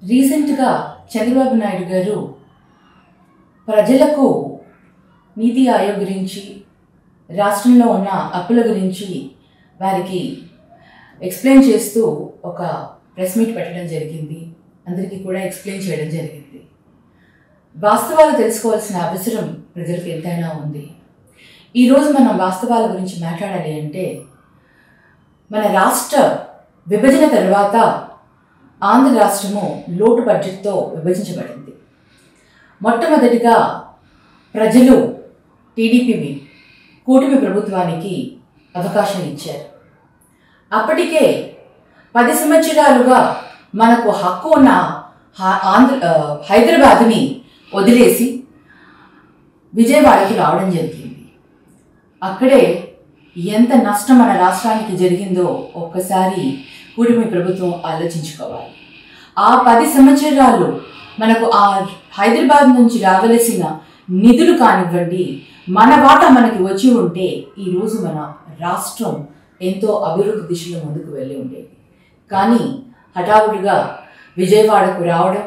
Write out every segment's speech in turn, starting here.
రీసెంట్గా చంద్రబాబు నాయుడు గారు ప్రజలకు నీతి ఆయోగ్ గురించి, రాష్ట్రంలో ఉన్న అప్పుల గురించి వారికి ఎక్స్ప్లెయిన్ చేస్తూ ఒక ప్రెస్ మీట్ పెట్టడం జరిగింది. అందరికీ కూడా ఎక్స్ప్లెయిన్ చేయడం జరిగింది. వాస్తవాలు తెలుసుకోవాల్సిన అవసరం ప్రజలకు ఎంతైనా ఉంది. ఈరోజు మనం వాస్తవాల గురించి మాట్లాడాలి అంటే, మన రాష్ట్ర విభజన తర్వాత ఆంధ్ర రాష్ట్రము లోటు బడ్జెట్తో విభజించబడింది. మొట్టమొదటిగా ప్రజలు టీడీపీ కూటమి ప్రభుత్వానికి అవకాశం ఇచ్చారు. అప్పటికే 10 సంవత్సరాలుగా మనకు హక్కు ఉన్న హైదరాబాద్ని వదిలేసి విజయవాడకి రావడం జరిగింది. అక్కడే ఎంత నష్టం మన రాష్ట్రానికి జరిగిందో ఒక్కసారి కూటమి ప్రభుత్వం ఆలోచించుకోవాలి. ఆ 10 సంవత్సరాలు మనకు ఆ హైదరాబాద్ నుంచి రావలసిన నిధులు కానివ్వండి, మన వాటా మనకి వచ్చి ఉంటే ఈరోజు మన రాష్ట్రం ఎంతో అభివృద్ధి దిశలో ముందుకు వెళ్ళి ఉండేది. కానీ హఠావుడిగా విజయవాడకు రావడం,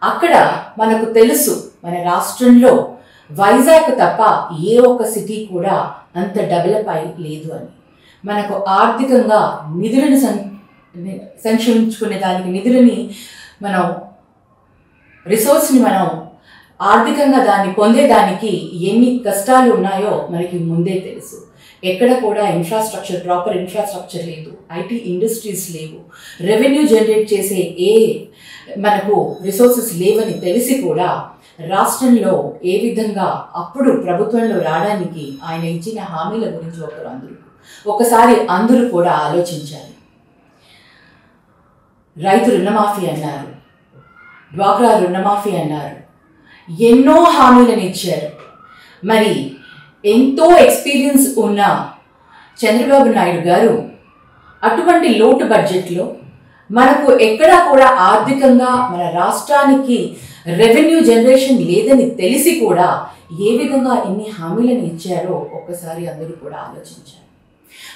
అక్కడ మనకు తెలుసు మన రాష్ట్రంలో వైజాగ్ తప్ప ఏ ఒక్క సిటీ కూడా అంత డెవలప్ అయి లేదు అని. మనకు ఆర్థికంగా నిధులను సంక్షేమించుకునే దానికి నిధులని మనం రిసోర్స్ని మనం ఆర్థికంగా దాన్ని పొందేదానికి ఎన్ని కష్టాలు ఉన్నాయో మనకి ముందే తెలుసు. ఎక్కడ కూడా ప్రాపర్ ఇన్ఫ్రాస్ట్రక్చర్ లేదు, ఐటీ ఇండస్ట్రీస్ లేవు, రెవెన్యూ జనరేట్ చేసే మనకు రిసోర్సెస్ లేవని తెలిసి కూడా రాష్ట్రంలో ఏ విధంగా అప్పుడు ప్రభుత్వంలో రావడానికి ఆయన ఇచ్చిన హామీల గురించి ఒకసారి అందరూ కూడా ఆలోచించాలి. రైతు రుణమాఫీ అన్నారు, డ్వాక్రా రుణమాఫీ అన్నారు, ఎన్నో హామీలను ఇచ్చారు. మరి ఎంతో ఎక్స్పీరియన్స్ ఉన్న చంద్రబాబు నాయుడు గారు అటువంటి లోటు బడ్జెట్లో మనకు ఎక్కడా కూడా ఆర్థికంగా మన రాష్ట్రానికి రెవెన్యూ జనరేషన్ లేదని తెలిసి కూడా ఏ విధంగా ఎన్ని హామీలను ఇచ్చారో ఒక్కసారి అందరూ కూడా ఆలోచించారు.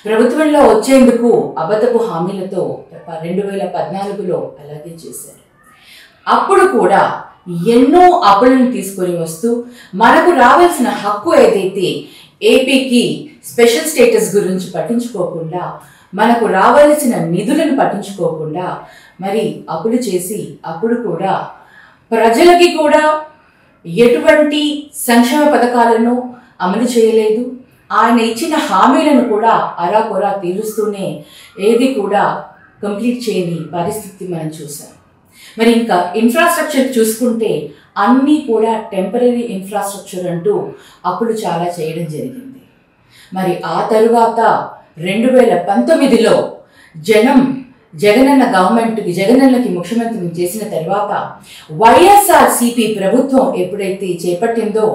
ప్రభుత్వంలో వచ్చేందుకు అబద్ధపు హామీలతో 2014లో అలాగే చేశారు. అప్పుడు కూడా ఎన్నో అప్పులను తీసుకొని వస్తూ మనకు రావాల్సిన హక్కు ఏదైతే ఏపీకి స్పెషల్ స్టేటస్ గురించి పట్టించుకోకుండా, మనకు రావాల్సిన నిధులను పట్టించుకోకుండా మరి అప్పులు చేసి అప్పుడు కూడా ప్రజలకి కూడా ఎటువంటి సంక్షేమ పథకాలను అమలు చేయలేదు. ఆయన ఇచ్చిన హామీలను కూడా అరాకొరా తీరుస్తూనే ఏది కూడా కంప్లీట్ చేయని పరిస్థితి మనం చూసాం. మరి ఇంకా ఇన్ఫ్రాస్ట్రక్చర్ చూసుకుంటే అన్నీ కూడా టెంపరీ ఇన్ఫ్రాస్ట్రక్చర్ అంటూ అప్పుడు చాలా చేయడం జరిగింది. మరి ఆ తరువాత 2019లో జగనన్నకి ముఖ్యమంత్రిని చేసిన తర్వాత వైఎస్ఆర్సీపీ ప్రభుత్వం ఎప్పుడైతే చేపట్టిందో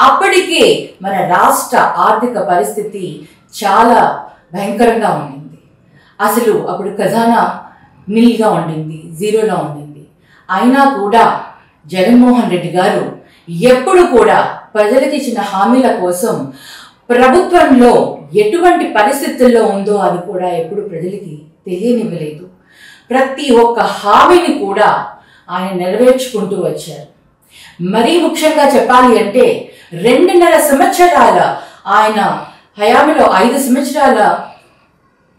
అప్పటికే మన రాష్ట్ర ఆర్థిక పరిస్థితి చాలా భయంకరంగా ఉండింది. అసలు అప్పుడు ఖజానా నిల్గా ఉండింది, జీరోలో ఉండింది. అయినా కూడా జగన్మోహన్ రెడ్డి గారు ఎప్పుడు కూడా ప్రజలకు ఇచ్చిన హామీల కోసం ప్రభుత్వంలో ఎటువంటి పరిస్థితుల్లో ఉందో అది కూడా ఎప్పుడు ప్రజలకి తెలియనివ్వలేదు. ప్రతి ఒక్క హామీని కూడా ఆయన నెరవేర్చుకుంటూ వచ్చారు. మరీ ముఖ్యంగా చెప్పాలి అంటే 2.5 సంవత్సరాల ఆయన హయామిలో 5 సంవత్సరాల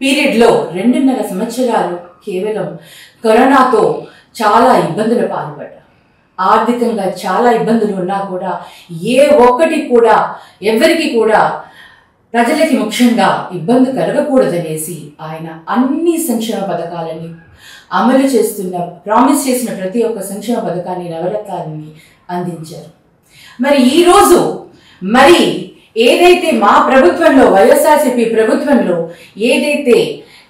పీరియడ్లో 2.5 సంవత్సరాలు కేవలం కరోనాతో చాలా ఇబ్బందులు పాల్పడ్డారు. ఆర్థికంగా చాలా ఇబ్బందులు ఉన్నా కూడా ఏ ఒక్కటి కూడా ఎవరికి కూడా ప్రజలకి ముఖ్యంగా ఇబ్బంది కలగకూడదనేసి ఆయన అన్ని సంక్షేమ పథకాలని అమలు ప్రామిస్ చేసిన ప్రతి ఒక్క సంక్షేమ పథకాన్ని, నవరత్నాన్ని అందించారు. మరి ఈరోజు ఏదైతే మా ప్రభుత్వంలో వైఎస్ఆర్సీపీ ప్రభుత్వంలో ఏదైతే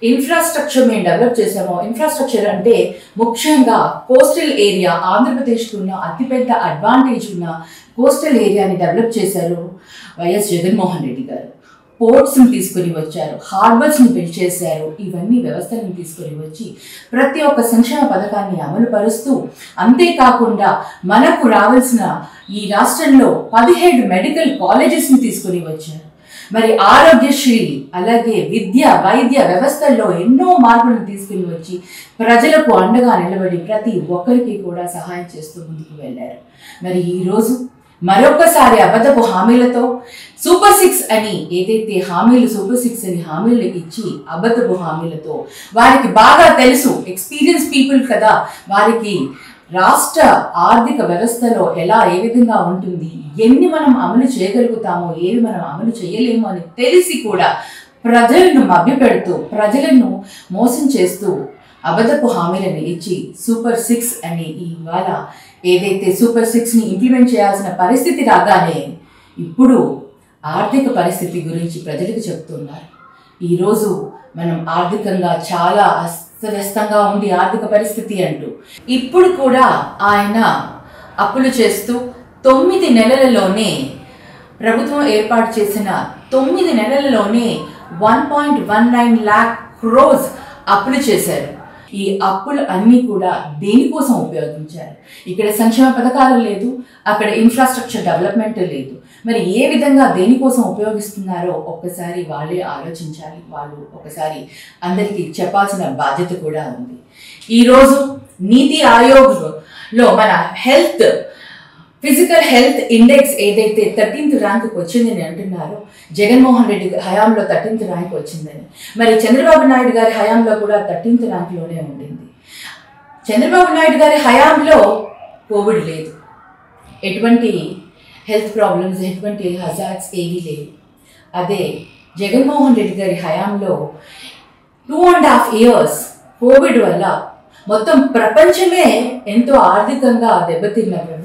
ఇన్ఫ్రాస్ట్రక్చర్ మేము డెవలప్ చేసామో, ఇన్ఫ్రాస్ట్రక్చర్ అంటే ముఖ్యంగా కోస్టల్ ఏరియా, ఆంధ్రప్రదేశ్కు ఉన్న అతిపెద్ద అడ్వాంటేజ్ ఉన్న కోస్టల్ ఏరియాని డెవలప్ చేశారు వైఎస్ జగన్మోహన్ రెడ్డి గారు. పోర్ట్స్ని తీసుకొని వచ్చారు, హార్బర్స్ని బిల్డ్ చేశారు. ఇవన్నీ వ్యవస్థలను తీసుకొని వచ్చి ప్రతి ఒక్క సంక్షేమ పథకాన్ని అమలు పరుస్తూ, అంతేకాకుండా మనకు రావాల్సిన ఈ రాష్ట్రంలో 17 మెడికల్ కాలేజెస్ని తీసుకొని వచ్చారు. మరి ఆరోగ్యశ్రీ అలాగే విద్య వైద్య వ్యవస్థల్లో ఎన్నో మార్పులను తీసుకుని వచ్చి ప్రజలకు అండగా నిలబడి ప్రతి ఒక్కరికి కూడా సహాయం చేస్తూ ముందుకు వెళ్ళారు. మరి ఈరోజు మరొకసారి అబద్ధపు హామీలతో సూపర్ 6 అని ఏదైతే హామీలు సూపర్ 6 అని హామీలు ఇచ్చి అబద్ధపు హామీలతో వారికి బాగా తెలుసు, ఎక్స్పీరియన్స్ పీపుల్ కదా, వారికి రాష్ట్ర ఆర్థిక వ్యవస్థలో ఏ విధంగా ఉంటుంది, ఎన్ని మనం అమలు చేయగలుగుతామో ఏవి మనం అమలు చేయలేము అని తెలిసి కూడా ప్రజలను మభ్యపెడుతూ ప్రజలను మోసం చేస్తూ అబద్ధపు హామీలను ఇచ్చి సూపర్ 6 అని ఇవాళ ఏదైతే సూపర్ 6ని ఇంప్లిమెంట్ చేయాల్సిన పరిస్థితి రాగానే ఇప్పుడు ఆర్థిక పరిస్థితి గురించి ప్రజలకు చెప్తున్నారు. ఈరోజు మనం ఆర్థికంగా చాలా అస్తవ్యస్తంగా ఉంది ఆర్థిక పరిస్థితి అంటూ ఇప్పుడు కూడా ఆయన అప్పులు చేస్తూ 9 నెలలలోనే ప్రభుత్వం ఏర్పాటు చేసిన 9 నెలలలోనే 1.19 lakh crores అప్పులు చేశారు. ఈ అప్పులు అన్నీ కూడా దేనికోసం ఉపయోగించారు? ఇక్కడ సంక్షేమ పథకాలు లేదు, అక్కడ ఇన్ఫ్రాస్ట్రక్చర్ డెవలప్మెంట్ లేదు. మరి ఏ విధంగా దేనికోసం ఉపయోగిస్తున్నారో ఒక్కసారి వాళ్ళే ఆలోచించాలి. వాళ్ళు ఒకసారి అందరికీ చెప్పాల్సిన బాధ్యత కూడా ఉంది. ఈరోజు నీతి ఆయోగ్లో మన ఫిజికల్ హెల్త్ ఇండెక్స్ ఏదైతే 13th ర్యాంకుకి వచ్చిందని అంటున్నారో, జగన్మోహన్ రెడ్డి హయాంలో 13th ర్యాంక్ వచ్చిందని, మరి చంద్రబాబు నాయుడు గారి హయాంలో కూడా 13th ర్యాంక్లోనే ఉండింది. చంద్రబాబు నాయుడు గారి హయాంలో కోవిడ్ లేదు, ఎటువంటి హెల్త్ ప్రాబ్లమ్స్ ఎటువంటి హజార్డ్స్ ఏవీ లేవు. అదే జగన్మోహన్ రెడ్డి గారి హయాంలో 2.5 years కోవిడ్ వల్ల మొత్తం ప్రపంచమే ఎంతో ఆర్థికంగా దెబ్బతిన్నారు.